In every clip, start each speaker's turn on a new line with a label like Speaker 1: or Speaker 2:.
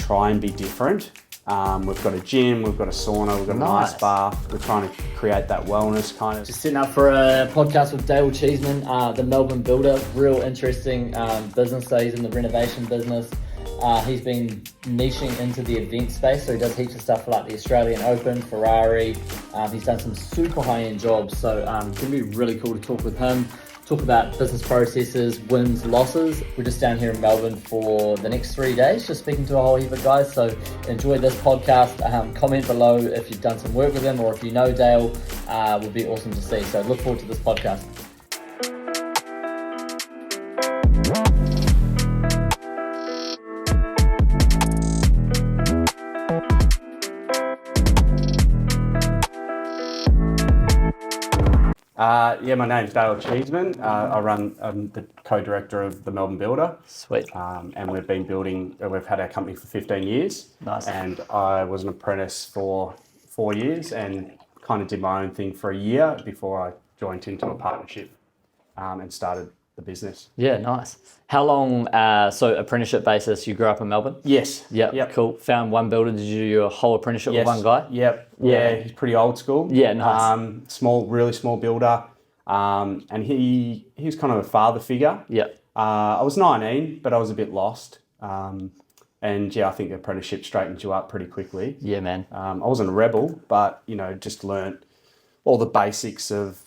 Speaker 1: try and be different. We've got a gym, we've got a sauna, we've got a nice bath. We're trying to create that wellness kind of.
Speaker 2: Just sitting up for a podcast with Dale Cheeseman, the Melbourne builder. Real interesting business. So he's in the renovation business. He's been niching into the event space, so he does heaps of stuff for like the Australian Open, Ferrari. He's done some super high-end jobs, so it's going to be really cool to talk with him, talk about business processes, wins, losses. We're just down here in Melbourne for the next 3 days, just speaking to a whole heap of guys, so enjoy this podcast. Comment below if you've done some work with him or if you know Dale. Would be awesome to see, so look forward to this podcast.
Speaker 1: My name's Dale Cheeseman. I'm the co-director of the Melbourne Builder.
Speaker 2: Sweet.
Speaker 1: And we've had our company for 15 years.
Speaker 2: Nice.
Speaker 1: And I was an apprentice for 4 years and kind of did my own thing for a year before I joined into a partnership and started the business.
Speaker 2: Yeah, nice. How long, so apprenticeship basis, you grew up in Melbourne?
Speaker 1: Yes.
Speaker 2: Yep. Cool. Found one builder. Did you do your whole apprenticeship with one guy?
Speaker 1: Yep. Yeah, he's pretty old school.
Speaker 2: Yeah, nice.
Speaker 1: Really small builder. And he was kind of a father figure.
Speaker 2: Yep.
Speaker 1: I was 19, but I was a bit lost. And I think the apprenticeship straightens you up pretty quickly.
Speaker 2: Yeah, man.
Speaker 1: I wasn't a rebel, but, just learnt all the basics of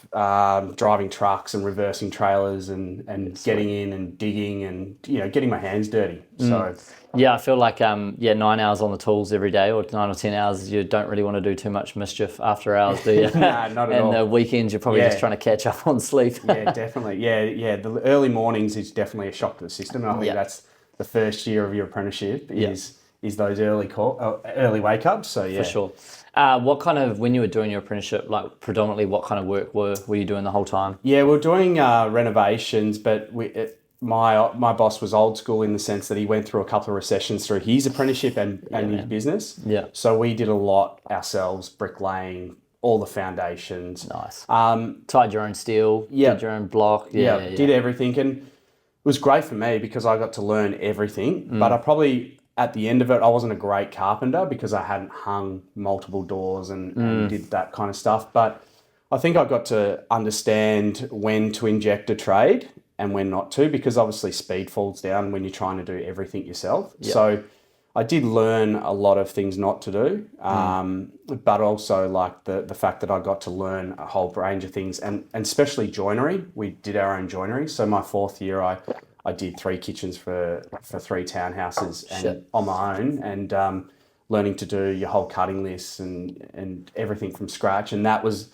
Speaker 1: driving trucks and reversing trailers and getting in and digging and, getting my hands dirty. So
Speaker 2: yeah, I feel like 9 hours on the tools every day or 9 or 10 hours, you don't really want to do too much mischief after hours, do you?
Speaker 1: Nah, not at all.
Speaker 2: And the weekends, you're probably just trying to catch up on sleep.
Speaker 1: Yeah, definitely. Yeah. The early mornings is definitely a shock to the system. And I think that's the first year of your apprenticeship is those early wake ups. So yeah.
Speaker 2: For sure. What kind of, when you were doing your apprenticeship, like predominantly what kind of work were you doing the whole time?
Speaker 1: Yeah, we were doing renovations, but my boss was old school in the sense that he went through a couple of recessions through his apprenticeship and his business.
Speaker 2: Yeah.
Speaker 1: So we did a lot ourselves, bricklaying, all the foundations.
Speaker 2: Nice. Tied your own steel, did your own block. Yeah,
Speaker 1: did everything. And it was great for me because I got to learn everything, but I probably... At the end of it, I wasn't a great carpenter because I hadn't hung multiple doors and did that kind of stuff. But I think I got to understand when to inject a trade and when not to, because obviously speed falls down when you're trying to do everything yourself. Yep. So I did learn a lot of things not to do, but also like the fact that I got to learn a whole range of things and especially joinery. We did our own joinery. So my 4th year, I did 3 kitchens for 3 townhouses and on my own and learning to do your whole cutting lists and everything from scratch. And that was,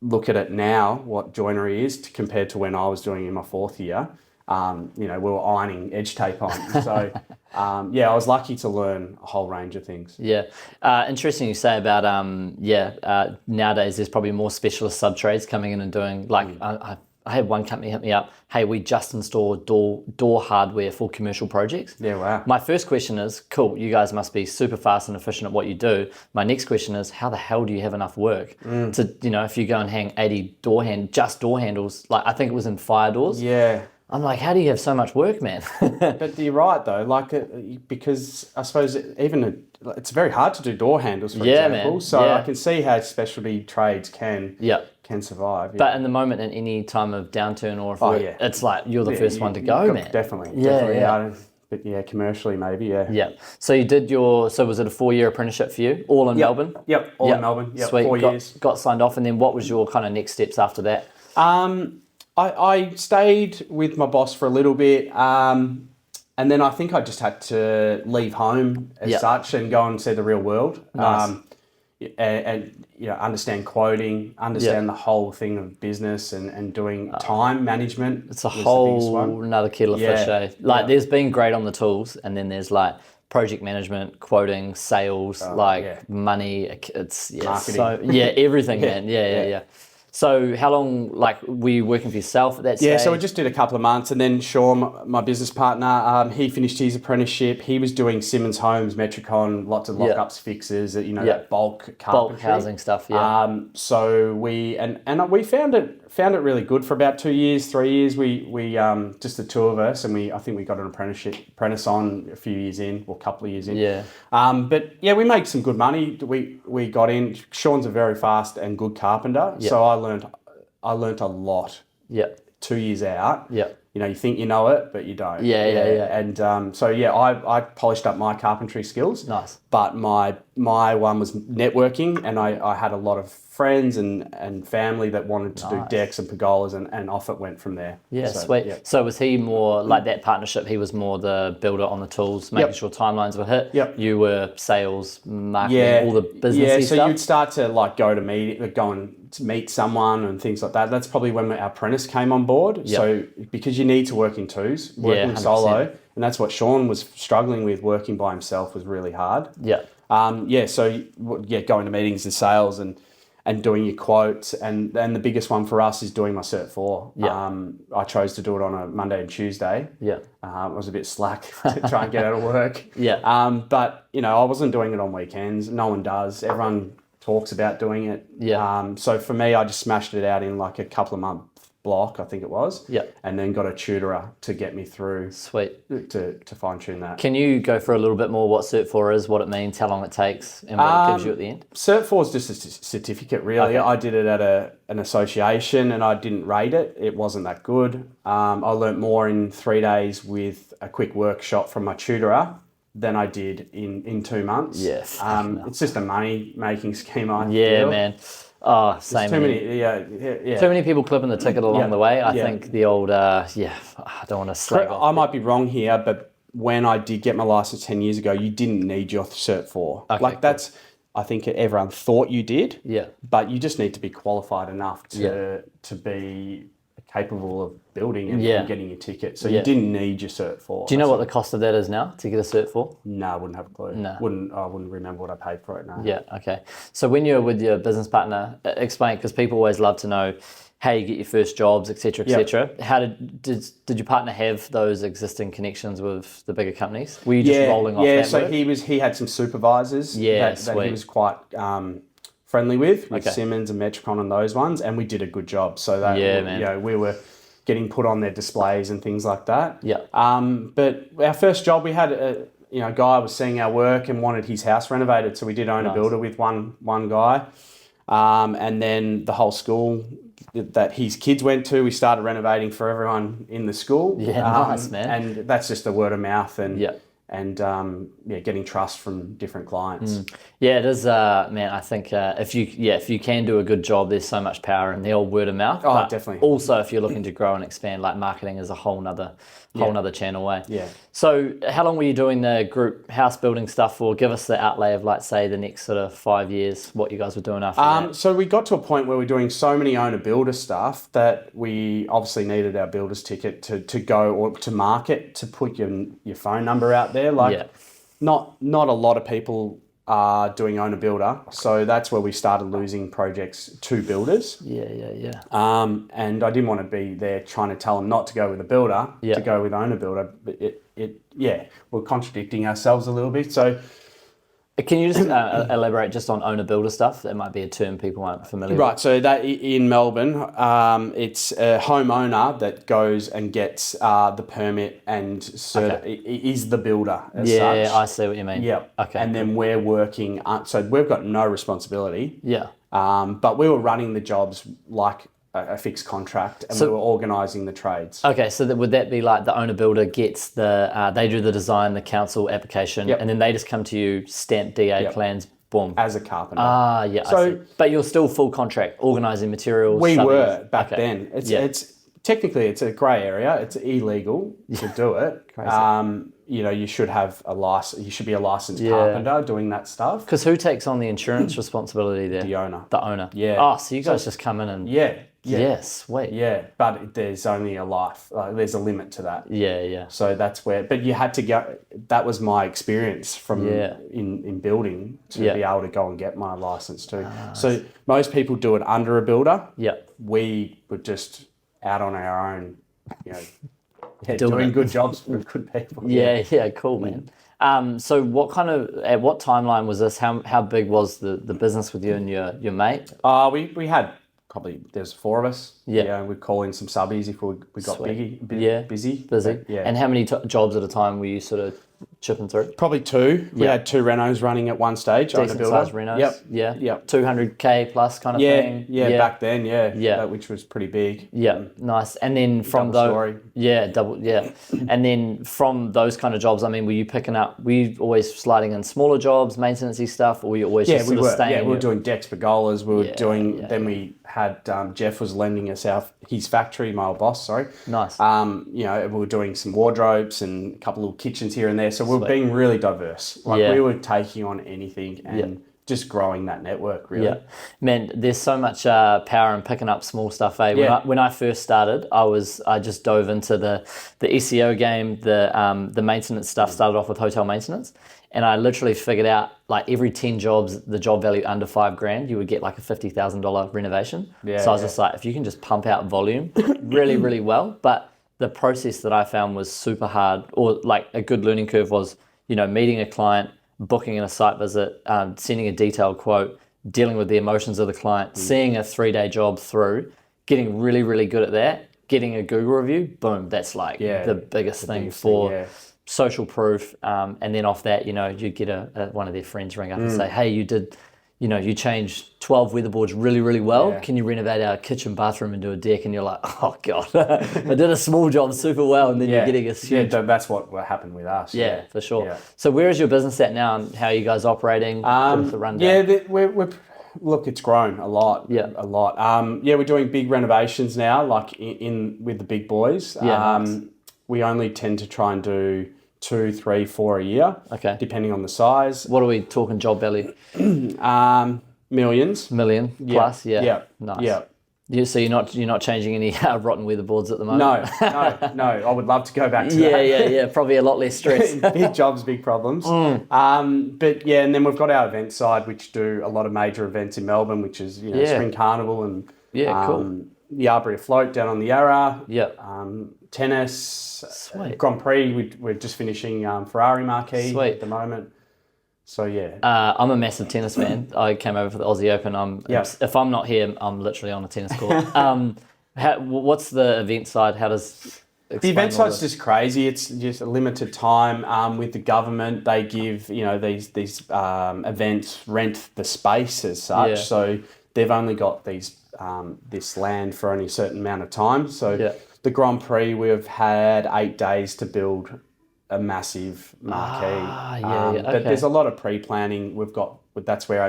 Speaker 1: look at it now, what joinery is compared to when I was doing it in my 4th year. We were ironing edge tape on. So, I was lucky to learn a whole range of things.
Speaker 2: Yeah. Interesting you say about, nowadays there's probably more specialist sub-trades coming in and doing, like, I had one company hit me up, hey, we just installed door hardware for commercial projects.
Speaker 1: Yeah, wow.
Speaker 2: My first question is, cool, you guys must be super fast and efficient at what you do. My next question is, how the hell do you have enough work to, if you go and hang 80 door handles, like I think it was in fire doors.
Speaker 1: Yeah.
Speaker 2: I'm like, how do you have so much work, man?
Speaker 1: But you're right though, because I suppose it's very hard to do door handles, for example. Man. So I can see how specialty trades can survive. Yeah.
Speaker 2: But in the moment, in any time of downturn or it's like you're the first one to go, man.
Speaker 1: Definitely. But commercially maybe,
Speaker 2: Yeah. So you did so was it a 4-year apprenticeship for you, all in Melbourne?
Speaker 1: Yep, all in Melbourne. Yep,
Speaker 2: Sweet.
Speaker 1: 4 years.
Speaker 2: Got signed off, and then what was your kind of next steps after that?
Speaker 1: I stayed with my boss for a little bit, and then I think I just had to leave home as such and go and see the real world.
Speaker 2: Nice.
Speaker 1: And understand quoting, understand the whole thing of business and doing time management.
Speaker 2: It's a whole another kettle of fish, eh? Like there's been great on the tools, and then there's like project management, quoting, sales, money. It's
Speaker 1: marketing.
Speaker 2: So everything, man. Yeah. So how long, were you working for yourself at that stage?
Speaker 1: Yeah, so we just did a couple of months, and then Sean, my business partner, he finished his apprenticeship. He was doing Simmons Homes, Metricon, lots of lockups, fixes, that bulk carpentry.
Speaker 2: Bulk housing stuff,
Speaker 1: So we found it found it really good for about 2 years, 3 years. We just the two of us, and I think we got an apprentice on a few years in, or a couple of years in.
Speaker 2: Yeah.
Speaker 1: But yeah, we made some good money. We got in. Sean's a very fast and good carpenter, so I learned a lot.
Speaker 2: Yeah.
Speaker 1: 2 years out.
Speaker 2: Yeah.
Speaker 1: You know, you think you know it, but you don't.
Speaker 2: Yeah.
Speaker 1: And I polished up my carpentry skills.
Speaker 2: Nice.
Speaker 1: But my one was networking, and I had a lot of friends and family that wanted to do decks and pergolas, and off it went from there.
Speaker 2: Yeah, sweet. Yeah. So was he more like that partnership? He was more the builder on the tools, making sure timelines were hit.
Speaker 1: Yep.
Speaker 2: You were sales, marketing, all the businessy stuff.
Speaker 1: So you'd start to like go and to meet someone and things like that. That's probably when our apprentice came on board.
Speaker 2: Yep.
Speaker 1: So because you need to work in twos, working solo, and that's what Sean was struggling with. Working by himself was really hard.
Speaker 2: Yeah.
Speaker 1: So going to meetings and sales and doing your quotes, and the biggest one for us is doing my Cert 4.
Speaker 2: Yeah.
Speaker 1: I chose to do it on a Monday and Tuesday.
Speaker 2: Yeah.
Speaker 1: I was a bit slack to try and get out of work.
Speaker 2: Yeah.
Speaker 1: But I wasn't doing it on weekends. No one does. Everyone talks about doing it.
Speaker 2: Yeah.
Speaker 1: So for me, I just smashed it out in like a couple of month block, I think it was.
Speaker 2: Yeah.
Speaker 1: And then got a tutorer to get me through.
Speaker 2: Sweet.
Speaker 1: To fine tune that.
Speaker 2: Can you go for a little bit more what Cert 4 is, what it means, how long it takes, and what it gives you at the end?
Speaker 1: Cert 4 is just a certificate, really. Okay. I did it at an association, and I didn't rate it. It wasn't that good. I learnt more in 3 days with a quick workshop from my tutorer than I did in 2 months.
Speaker 2: Yes.
Speaker 1: It's just a money-making scheme, I feel.
Speaker 2: Yeah, man. Oh, same.
Speaker 1: Too many,
Speaker 2: Too many people clipping the ticket along the way. I think the old, I don't want to slag off.
Speaker 1: I might be wrong here, but when I did get my license 10 years ago, you didn't need your Cert 4.
Speaker 2: Okay,
Speaker 1: that's, I think everyone thought you did.
Speaker 2: Yeah.
Speaker 1: But you just need to be qualified enough to be capable of building and getting your ticket. So you didn't need your Cert 4.
Speaker 2: Do you know what the cost of that is now to get a Cert 4?
Speaker 1: No, I wouldn't have a clue.
Speaker 2: No.
Speaker 1: I wouldn't remember what I paid for it now.
Speaker 2: Yeah, okay. So when you're with your business partner, explain, because people always love to know how you get your first jobs, etc., etc. How did your partner have those existing connections with the bigger companies? Were you just rolling off that
Speaker 1: Yeah, so
Speaker 2: work?
Speaker 1: he had some supervisors that he was quite friendly with Simmons and Metricon and those ones, and we did a good job. So that we were getting put on their displays and things like that.
Speaker 2: Yeah.
Speaker 1: But our first job, we had a guy was seeing our work and wanted his house renovated, so we did own a builder with one guy, and then the whole school that his kids went to, we started renovating for everyone in the school.
Speaker 2: Yeah, nice, man.
Speaker 1: And that's just the word of mouth and getting trust from different clients.
Speaker 2: Yeah, it is, man. I think if you can do a good job, there's so much power in the old word of mouth.
Speaker 1: Oh,
Speaker 2: but
Speaker 1: definitely.
Speaker 2: Also, if you're looking to grow and expand, like marketing is a whole nother channel way.
Speaker 1: Yeah.
Speaker 2: So, how long were you doing the group house building stuff for? Give us the outlay of, like, say, the next sort of 5 years. What you guys were doing after that?
Speaker 1: So we got to a point where we're doing so many owner builder stuff that we obviously needed our builder's ticket to go or to market, to put your phone number out there. Not a lot of people are doing owner builder, so that's where we started losing projects to builders.
Speaker 2: Yeah.
Speaker 1: And I didn't want to be there trying to tell them not to go with a builder, to go with owner builder. But we're contradicting ourselves a little bit. So
Speaker 2: can you just elaborate just on owner builder stuff? That might be a term people aren't familiar with.
Speaker 1: Right, so that in Melbourne, it's a homeowner that goes and gets the permit and is the builder as such.
Speaker 2: Yeah, I see what you mean.
Speaker 1: Yeah.
Speaker 2: Okay.
Speaker 1: And then we're working, so we've got no responsibility.
Speaker 2: Yeah.
Speaker 1: But we were running the jobs like a fixed contract, and we were organising the trades.
Speaker 2: Okay, so would that be like the owner builder gets they do the design, the council application, and then they just come to you, stamp DA plans, boom.
Speaker 1: As a carpenter.
Speaker 2: So, I see. But you're still full contract, organising materials.
Speaker 1: We were back then. It's technically it's a grey area. It's illegal to do it.
Speaker 2: Crazy.
Speaker 1: You should have a license. You should be a licensed carpenter doing that stuff.
Speaker 2: Because who takes on the insurance responsibility there?
Speaker 1: The owner.
Speaker 2: The owner.
Speaker 1: Yeah.
Speaker 2: Oh, so you guys just come in and Yeah, sweet.
Speaker 1: Yeah, but there's only a life. There's a limit to that.
Speaker 2: Yeah.
Speaker 1: So that's where. But you had to go. That was my experience from in building to be able to go and get my license too. So most people do it under a builder.
Speaker 2: Yeah.
Speaker 1: We were just out on our own. Doing good jobs with good people.
Speaker 2: Yeah, cool, man. So at what timeline was this? How big was the business with you and your mate?
Speaker 1: We had probably there's 4 of us.
Speaker 3: Yeah.
Speaker 1: And we'd call in some subbies if we got
Speaker 3: Sweet.
Speaker 1: busy.
Speaker 3: Busy.
Speaker 1: Yeah.
Speaker 3: And how many jobs at a time were you sort of chipping through?
Speaker 1: Probably 2. We had 2 renos running at one stage.
Speaker 3: Decent sized renos.
Speaker 1: Yep.
Speaker 3: Yeah.
Speaker 1: Yep.
Speaker 3: 200K plus kind of thing.
Speaker 1: Yeah. Back then,
Speaker 3: Yeah.
Speaker 1: which was pretty big.
Speaker 3: Yeah, nice. And then from those, and then from those kind of jobs, I mean, were you always sliding in smaller jobs, maintenance-y stuff, or were you always just sort of staying?
Speaker 1: Yeah, we were doing decks pergolas. We were doing. Then we had Jeff was lending us his factory, my old boss. Sorry.
Speaker 3: Nice.
Speaker 1: We were doing some wardrobes and a couple of kitchens here and there. So we were being really diverse. We were taking on anything and just growing that network, really.
Speaker 3: Yeah, man, there's so much power in picking up small stuff. When I first started, I just dove into the SEO game, the maintenance stuff. Started off with hotel maintenance, and I literally figured out like every 10 jobs, the job value under $5,000, you would get like a $50,000 renovation. So I was just like, if you can just pump out volume really, really well, but the process that I found was super hard, or like a good learning curve was, meeting a client, booking in a site visit, sending a detailed quote, dealing with the emotions of the client, seeing a 3-day job through, getting really, really good at that, getting a Google review, boom, that's like the biggest thing for social proof. And then off that, you'd get one of their friends ring up and say, hey, you changed 12 weatherboards really, really well. Yeah. Can you renovate our kitchen, bathroom and do a deck? And you're like, oh God, I did a small job super well. And then you're getting a huge...
Speaker 1: Yeah, that's what happened with us.
Speaker 3: Yeah, for sure. Yeah. So where is your business at now and how are you guys operating? Give us the rundown.
Speaker 1: Yeah, look, it's grown a lot. Yeah. A lot. We're doing big renovations now, like in with the big boys.
Speaker 3: Yeah, nice.
Speaker 1: We only tend to try and do 2, 3, 4 a year. Okay. Depending on the size.
Speaker 3: What are we talking job value?
Speaker 1: Millions.
Speaker 3: Million plus,
Speaker 1: Yeah.
Speaker 3: Nice.
Speaker 1: Yeah.
Speaker 3: So you're not changing any rotten weatherboards at the moment?
Speaker 1: No. I would love to go back to that.
Speaker 3: Yeah. Probably a lot less stress.
Speaker 1: Big jobs, big problems. And then we've got our event side, which do a lot of major events in Melbourne, which is Spring Carnival and
Speaker 3: cool.
Speaker 1: the Arbor Float down on the Yarra.
Speaker 3: Yeah.
Speaker 1: Tennis.
Speaker 3: Sweet.
Speaker 1: Grand Prix. We're just finishing Ferrari Marquee at the moment. So yeah.
Speaker 3: I'm a massive tennis fan. I came over for the Aussie Open. If I'm not here, I'm literally on a tennis court. What's the event side? How does
Speaker 1: the event side's just crazy. It's just a limited time. With the government, they give these events rent the space as such. Yeah. So they've only got this land for only a certain amount of time. So the Grand Prix, we've had 8 days to build a massive marquee. But there's a lot of pre-planning. That's where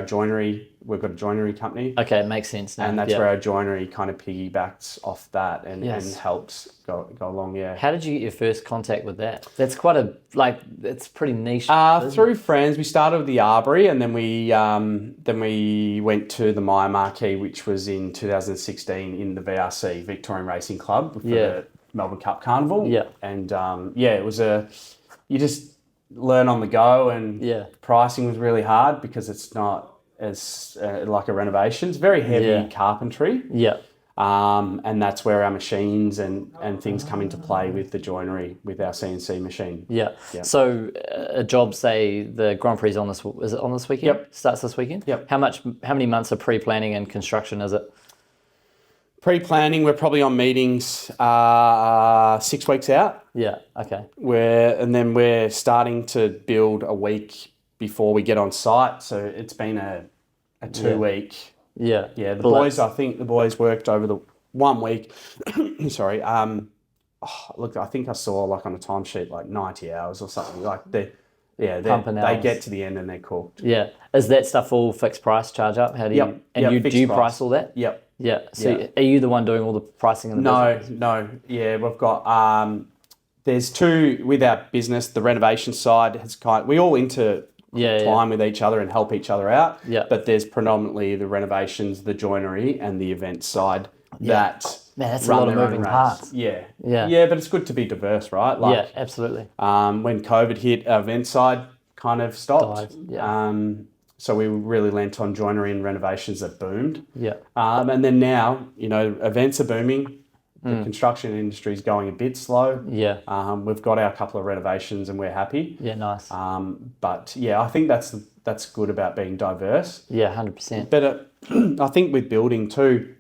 Speaker 1: we've got a joinery company.
Speaker 3: Okay, it makes sense now.
Speaker 1: And that's where our joinery kind of piggybacks off that and helps go along,
Speaker 3: How did you get your first contact with that? That's it's pretty niche.
Speaker 1: Through friends. We started with the Arbory and then we went to the Maya Marquee, which was in 2016 in the VRC, Victorian Racing Club, for the Melbourne Cup Carnival. Yeah. And it was you just learn on the go, and pricing was really hard because it's not as like a renovation. It's very heavy carpentry. Yeah. And that's where our machines and things come into play with the joinery, with our CNC machine. Yeah.
Speaker 3: So a job, say the Grand Prix is on this weekend?
Speaker 1: Yep.
Speaker 3: Starts this weekend?
Speaker 1: Yep.
Speaker 3: How many months of pre-planning and construction is it?
Speaker 1: Pre-planning, we're probably on meetings 6 weeks out.
Speaker 3: Yeah, okay.
Speaker 1: And then we're starting to build a week before we get on site. So it's been a 2 week.
Speaker 3: Yeah.
Speaker 1: Yeah, I think the boys worked over the 1 week. Sorry. Look, I think I saw like on a timesheet like 90 hours or something. Like they get to the end and they're cooked.
Speaker 3: Yeah. Is that stuff all fixed price, charge up? How do you do you price all that?
Speaker 1: Yep.
Speaker 3: Yeah. So are you the one doing all the pricing in the business?
Speaker 1: No. Yeah, we've got there's 2 with our business. The renovation side we all intertwine with each other and help each other out. Yeah. But there's predominantly the renovations, the joinery, and the event side that.
Speaker 3: Man, that's a lot of moving parts.
Speaker 1: Yeah. But it's good to be diverse, right?
Speaker 3: Yeah, absolutely.
Speaker 1: When COVID hit, our event side kind of stopped.
Speaker 3: Died. Yeah.
Speaker 1: So we really lent on joinery and renovations that boomed.
Speaker 3: Yeah.
Speaker 1: And then now, events are booming. The construction industry is going a bit slow. Yeah. We've got our couple of renovations and we're happy.
Speaker 3: Yeah, nice.
Speaker 1: But I think that's good about being diverse.
Speaker 3: Yeah, 100%.
Speaker 1: But I think with building too,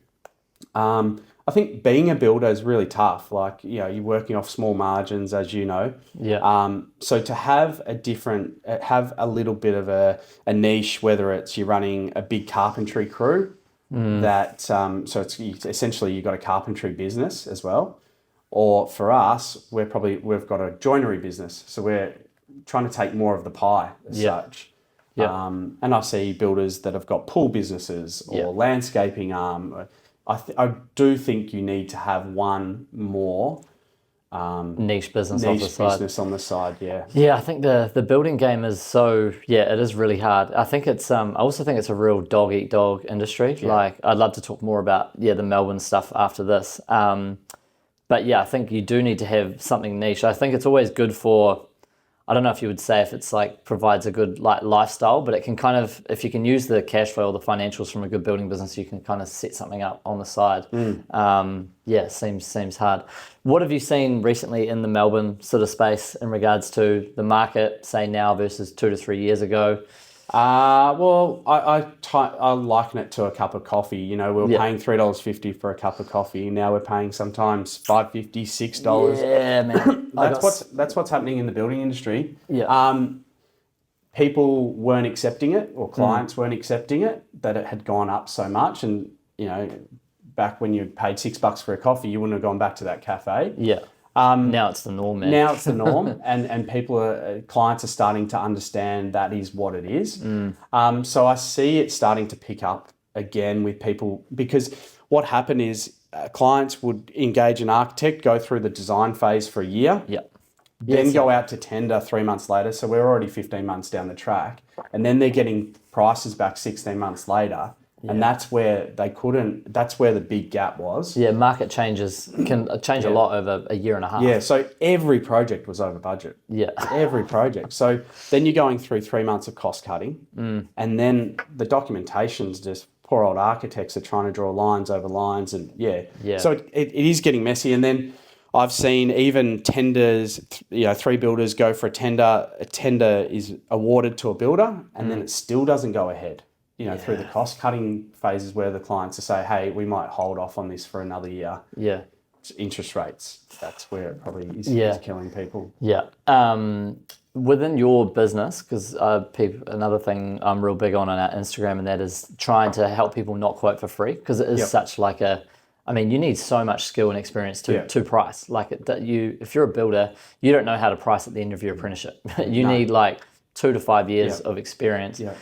Speaker 1: I think being a builder is really tough. Like, you're working off small margins, as you know.
Speaker 3: Yeah.
Speaker 1: So to have a little bit of a niche, whether it's you're running a big carpentry crew, so it's essentially you've got a carpentry business as well. Or for us, we've got a joinery business. So we're trying to take more of the pie as such.
Speaker 3: Yeah.
Speaker 1: And I see builders that have got pool businesses or landscaping I do think you need to have one more
Speaker 3: Niche business on the side.
Speaker 1: on the side, yeah.
Speaker 3: Yeah, I think the building game is it is really hard. I think it's I also think it's a real dog eat dog industry.
Speaker 1: Yeah.
Speaker 3: Like, I'd love to talk more about the Melbourne stuff after this. But yeah, I think you do need to have something niche. I think it's always good for, I don't know if you would say if it's like provides a good like lifestyle, but it can kind of, if you can use the cash flow or the financials from a good building business, you can kind of set something up on the side. Seems hard. What have you seen recently in the Melbourne sort of space in regards to the market, say now versus 2 to 3 years ago?
Speaker 1: Well, I liken it to a cup of coffee. We were paying $3.50 for a cup of coffee. Now we're paying sometimes $5.50, $6.
Speaker 3: Yeah, man.
Speaker 1: That's what's happening in the building industry.
Speaker 3: Yeah.
Speaker 1: People weren't accepting it, or clients weren't accepting it, that it had gone up so much. And back when you paid $6 for a coffee, you wouldn't have gone back to that cafe.
Speaker 3: Yeah. Now it's the norm, man.
Speaker 1: Now it's the norm, and clients are starting to understand that is what it is. So I see it starting to pick up again with people, because what happened is clients would engage an architect, go through the design phase for a year, then go out to tender 3 months later. So we're already 15 months down the track, and then they're getting prices back 16 months later. And that's where that's where the big gap was.
Speaker 3: Yeah, market changes can change a lot over a year and a half.
Speaker 1: Yeah, so every project was over budget.
Speaker 3: Yeah.
Speaker 1: Every project. So then you're going through 3 months of cost cutting, and then the documentation's just, poor old architects are trying to draw lines over lines, and So it is getting messy. And then I've seen even tenders, 3 builders go for a tender. A tender is awarded to a builder, and then it still doesn't go ahead. Through the cost cutting phases where the clients are say, hey, we might hold off on this for another year.
Speaker 3: Yeah.
Speaker 1: Interest rates, that's where it probably is killing people.
Speaker 3: Yeah. Within your business, because another thing I'm real big on our Instagram, and that is trying to help people not quote for free, because it is such like you need so much skill and experience to price. Like if you're a builder, you don't know how to price at the end of your apprenticeship. You need like 2 to 5 years of experience. Yeah.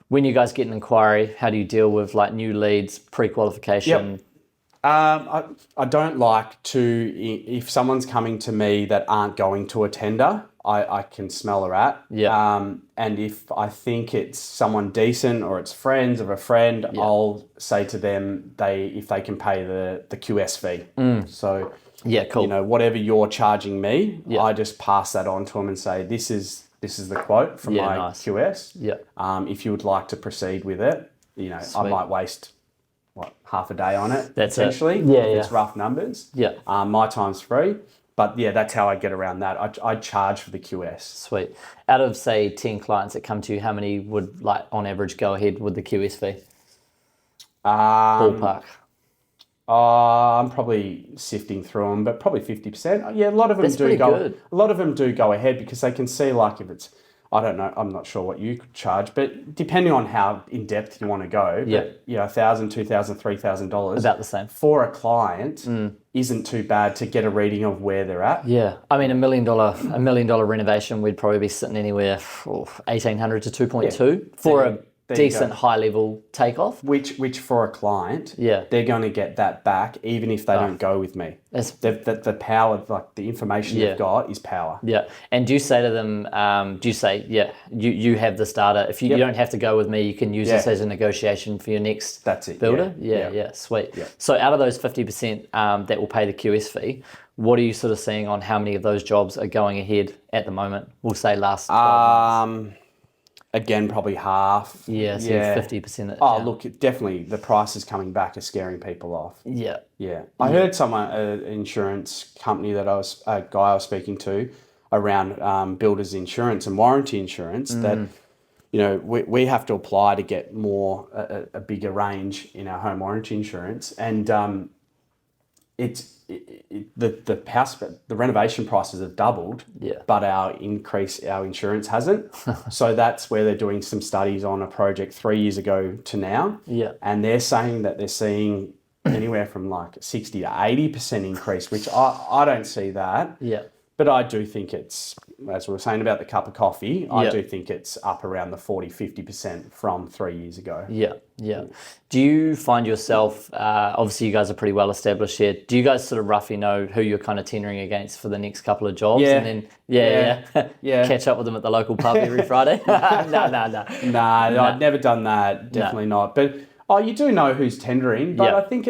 Speaker 3: When you guys get an inquiry, how do you deal with like new leads, pre-qualification?
Speaker 1: I don't like to, if someone's coming to me that aren't going to a tender, I can smell a rat. Yeah. And if I think it's someone decent or it's friends of a friend, I'll say to them if they can pay the QS fee. So
Speaker 3: cool.
Speaker 1: Whatever you're charging me, I just pass that on to them and say, this is the quote from my QS. Yeah. If you would like to proceed with it, Sweet. I might waste half a day on it.
Speaker 3: That's
Speaker 1: essentially. It's rough numbers. Yeah. My time's free, but that's how I get around that. I charge for the QS. Sweet.
Speaker 3: Out of say 10 clients that come to you, how many would like on average go ahead with the QS fee? Ballpark.
Speaker 1: I'm probably sifting through them, but probably 50%. Yeah, a lot of them do go. Good. A lot of them do go ahead because they can see, like, if it's, I don't know, I'm not sure what you could charge, but depending on how in depth you want to go, $1,000, $2,000, $3,000,
Speaker 3: about the same
Speaker 1: for a client isn't too bad to get a reading of where they're at.
Speaker 3: Yeah, I mean, $1 million renovation, we'd probably be sitting anywhere for 1,800 to 2.2 for a decent high level takeoff,
Speaker 1: which for a client, they're going to get that back even if they don't go with me. The power, like the information they've got is power.
Speaker 3: Yeah. And do you say to them, you have this data, if you don't have to go with me, you can use this as a negotiation for your next builder? Sweet. Yeah. So out of those 50% that will pay the QS fee, what are you sort of seeing on how many of those jobs are going ahead at the moment? We'll say last 12 months.
Speaker 1: Again, probably half.
Speaker 3: Yeah, so 50%.
Speaker 1: Look, definitely the prices coming back are scaring people off.
Speaker 3: Yeah.
Speaker 1: Yeah. I heard an insurance company a guy I was speaking to around builders insurance and warranty insurance that we have to apply to get a bigger range in our home warranty insurance, and the renovation prices have doubled, but our insurance hasn't. So that's where they're doing some studies on a project 3 years ago to now, and they're saying that they're seeing anywhere from like 60 to 80% increase, which I don't see that. But I do think it's, as we were saying about the cup of coffee, I do think it's up around the 40-50% from 3 years ago.
Speaker 3: Do you find yourself, obviously you guys are pretty well established here, do you guys sort of roughly know who you're kind of tendering against for the next couple of jobs? And then, catch up with them at the local pub every Friday? No.
Speaker 1: I've never done that, definitely not. But you do know who's tendering, but I think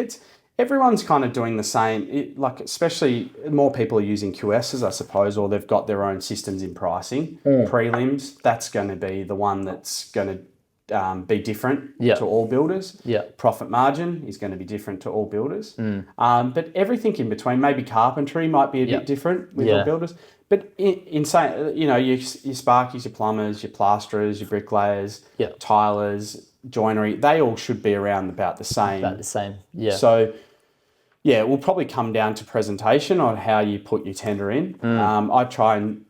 Speaker 1: everyone's kind of doing the same, especially more people are using QSs, I suppose, or they've got their own systems in pricing. Prelims, that's going to be the one that's going to be different to all builders. Profit margin is going to be different to all builders. But everything in between, maybe carpentry might be a bit different with all builders. But in saying, your sparkies, your plumbers, your plasterers, your bricklayers, tilers, joinery, they all should be around about the same. So, it will probably come down to presentation on how you put your tender in. I try and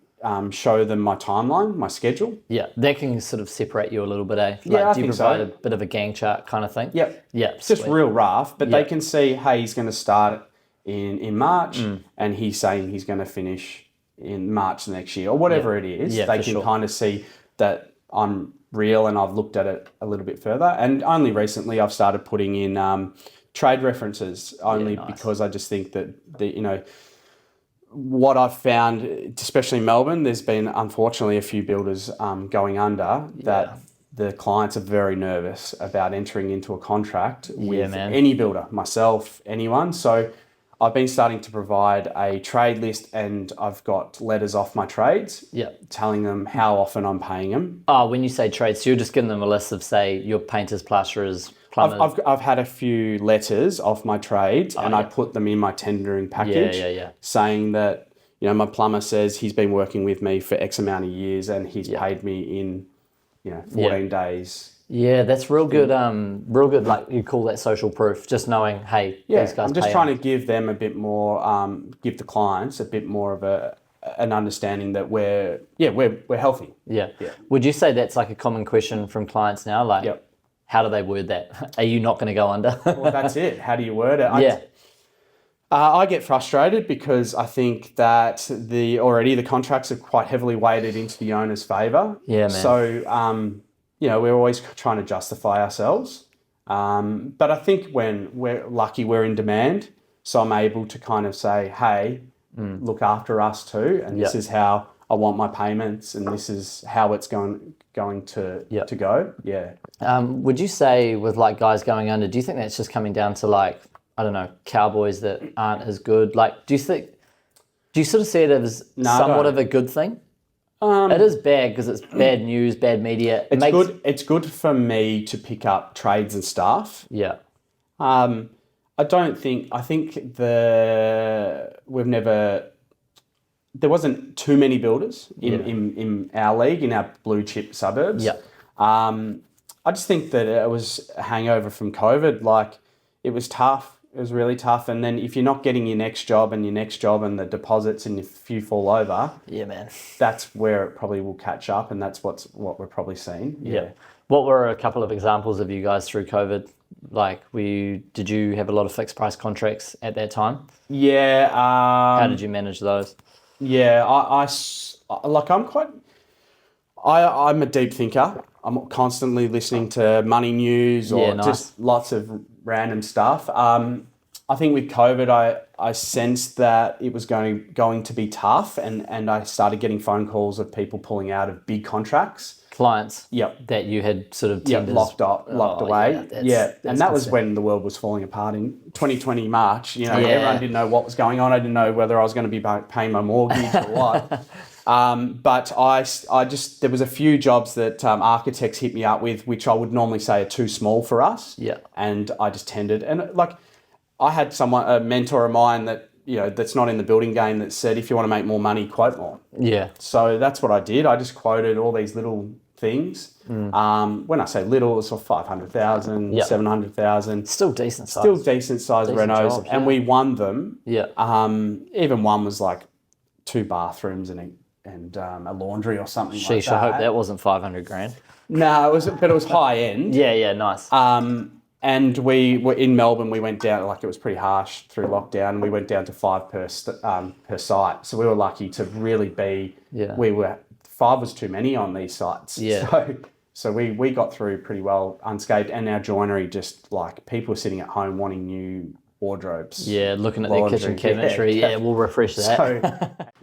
Speaker 1: show them my timeline, my schedule.
Speaker 3: That can sort of separate you a little bit, eh?
Speaker 1: I
Speaker 3: do you
Speaker 1: think
Speaker 3: provide
Speaker 1: so.
Speaker 3: a bit of a gang chart kind of thing?
Speaker 1: It's just real rough, but they can see, hey, he's going to start in March, and he's saying he's going to finish in March next year, or whatever it is. They can kind of see that I'm real and I've looked at it a little bit further. And only recently I've started putting in trade references, because I just think that what I've found, especially in Melbourne, there's been unfortunately a few builders going under that the clients are very nervous about entering into a contract with any builder, myself, anyone. So I've been starting to provide a trade list, and I've got letters off my trades telling them how often I'm paying them.
Speaker 3: When you say trades, so you're just giving them a list of, say, your painters, plasterers, plumbers.
Speaker 1: I've had a few letters off my trades, and I put them in my tendering package, saying that my plumber says he's been working with me for X amount of years, and he's paid me in 14 days.
Speaker 3: That's real good. Real good. Like you call that social proof. Just knowing, hey, these guys.
Speaker 1: I'm just trying to give them a bit more, give the clients a bit more of an understanding that we're healthy.
Speaker 3: Would you say that's like a common question from clients now? Like, how do they word that? Are you not going to go under?
Speaker 1: Well, that's it. How do you word it? I get frustrated because I think that the contracts are quite heavily weighted into the owner's favour. So. We're always trying to justify ourselves. But I think when we're lucky, we're in demand. So I'm able to kind of say, hey, look after us too. And this is how I want my payments, and this is how it's going to go.
Speaker 3: Would you say with like guys going under, do you think that's just coming down to like, I don't know, cowboys that aren't as good? Like, do you sort of see it as somewhat of a good thing? It is bad because it's bad news, bad media.
Speaker 1: It's good for me to pick up trades and staff. I think there wasn't too many builders in our league, in our blue chip suburbs. I just think that it was a hangover from COVID. Like, it was tough. It was really tough. And then if you're not getting your next job and the deposits and if you fall over, that's where it probably will catch up, and that's what we're probably seeing.
Speaker 3: What were a couple of examples of you guys through COVID? Like, did you have a lot of fixed price contracts at that time? How did you manage those?
Speaker 1: I'm a deep thinker. I'm constantly listening to money news or just lots of random stuff. I think with COVID, I sensed that it was going to be tough, and I started getting phone calls of people pulling out of big contracts.
Speaker 3: Clients that you had sort of
Speaker 1: locked away. And that was when the world was falling apart in 2020 March. Everyone didn't know what was going on. I didn't know whether I was going to be paying my mortgage or what. But there was a few jobs that architects hit me up with, which I would normally say are too small for us. And I just tendered. And like, I had a mentor of mine that, that's not in the building game, that said, if you want to make more money, quote more. So that's what I did. I just quoted all these little things. When I say little, it's 500,000, 700,000.
Speaker 3: Still decent size.
Speaker 1: Still decent sized renos.
Speaker 3: jobs,
Speaker 1: and we won them.
Speaker 3: Yeah.
Speaker 1: Even one was like 2 bathrooms and a laundry or something like that.
Speaker 3: Sheesh, I hope that wasn't 500 grand.
Speaker 1: No, but it was high end.
Speaker 3: Yeah, nice.
Speaker 1: And we were in Melbourne. We went down, like it was pretty harsh through lockdown. We went down to 5 per site. So we were lucky to really be.
Speaker 3: Yeah.
Speaker 1: 5 was too many on these sites.
Speaker 3: Yeah.
Speaker 1: So we got through pretty well unscathed. And our joinery, just like people sitting at home wanting new wardrobes.
Speaker 3: Yeah, looking at their kitchen cabinetry. Yeah, we'll refresh that.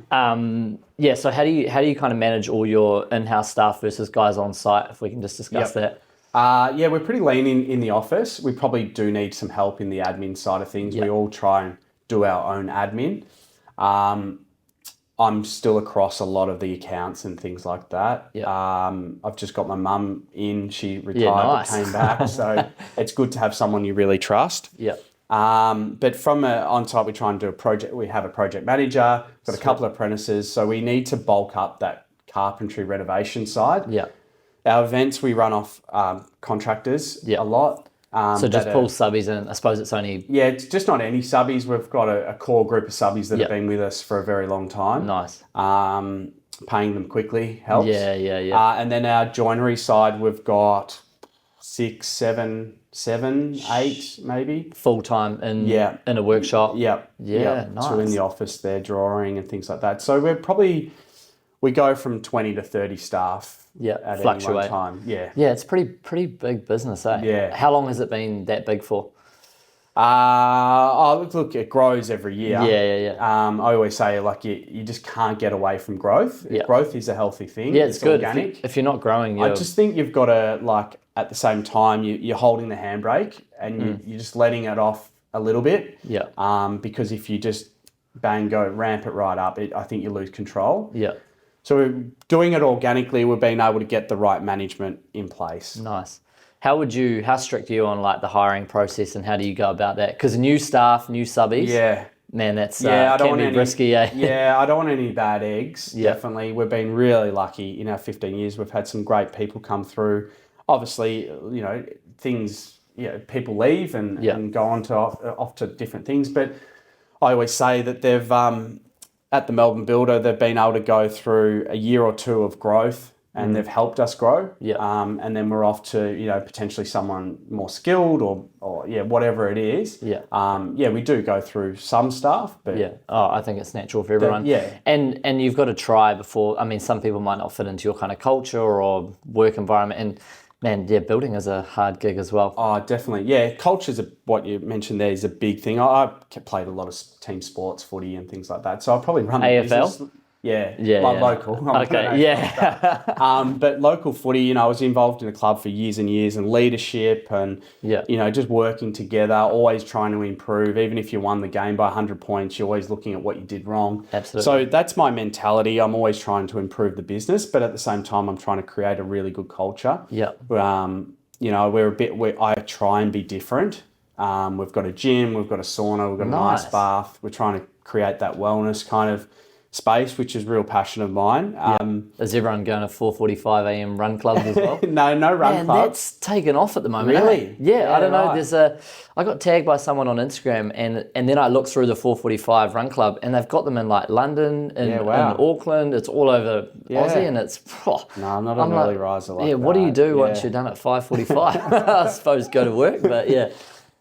Speaker 3: So how do you kind of manage all your in-house staff versus guys on site? If we can just discuss that.
Speaker 1: We're pretty lean in the office. We probably do need some help in the admin side of things. We all try and do our own admin. I'm still across a lot of the accounts and things like that. I've just got my mum in. She retired but came back. So it's good to have someone you really trust. But from on-site, we try and do a project. We have a project manager, got a couple of apprentices. So we need to bulk up that carpentry renovation side. Our events, we run off contractors a lot.
Speaker 3: So just pull subbies in. I suppose it's only...
Speaker 1: Yeah, it's just not any subbies. We've got a core group of subbies that have been with us for a very long time.
Speaker 3: Nice.
Speaker 1: Paying them quickly helps.
Speaker 3: Yeah.
Speaker 1: And then our joinery side, we've got 6, 7, 8 maybe.
Speaker 3: Full-time in a workshop. Nice.
Speaker 1: 2 in the office there, drawing and things like that. So we go from 20 to 30 staff. At
Speaker 3: fluctuate.
Speaker 1: Any one time. Yeah,
Speaker 3: it's pretty big business, eh?
Speaker 1: Yeah.
Speaker 3: How long has it been that big for?
Speaker 1: Look, it grows every year.
Speaker 3: Yeah.
Speaker 1: I always say, like, you just can't get away from growth. Growth is a healthy thing.
Speaker 3: Yeah, it's good.
Speaker 1: Organic.
Speaker 3: If you're not growing,
Speaker 1: I just think you've got to, like, at the same time, you're holding the handbrake and you're just letting it off a little bit. Because if you just ramp it right up, I think you lose control. So we're doing it organically. We've been able to get the right management in place.
Speaker 3: Nice. How strict are you on like the hiring process and how do you go about that? Because new staff, new subbies. Man, that's can be risky.
Speaker 1: I don't want any bad eggs. Definitely. We've been really lucky in our 15 years. We've had some great people come through. Obviously, people leave and go on to off to different things. But I always say that they've at the Melbourne Builder, they've been able to go through a year or two of growth and they've helped us grow. And then we're off to, potentially someone more skilled or whatever it is. We do go through some stuff, but
Speaker 3: I think it's natural for everyone. And you've got to try before. I mean, some people might not fit into your kind of culture or work environment. And man, building is a hard gig as well.
Speaker 1: Oh, definitely. Yeah, culture's what you mentioned there is a big thing. I played a lot of team sports, footy and things like that. So I'll probably run the
Speaker 3: AFL?
Speaker 1: business. Local. But local footy, I was involved in the club for years and years and leadership and, just working together, always trying to improve. Even if you won the game by 100 points, you're always looking at what you did wrong.
Speaker 3: Absolutely.
Speaker 1: So that's my mentality. I'm always trying to improve the business, but at the same time, I'm trying to create a really good culture. I try and be different. We've got a gym, we've got a sauna, we've got an ice bath. We're trying to create that wellness kind of space, which is a real passion of mine.
Speaker 3: Is everyone going to 4:45 a.m. run clubs as well?
Speaker 1: No run clubs.
Speaker 3: That's taken off at the moment.
Speaker 1: Really?
Speaker 3: Yeah, I don't know. I got tagged by someone on Instagram and then I looked through the 4:45 run club and they've got them in like London, in Auckland, it's all over Aussie and it's...
Speaker 1: No, I'm not an early riser like that.
Speaker 3: What do you do once you're done at 5:45? I suppose go to work, but yeah.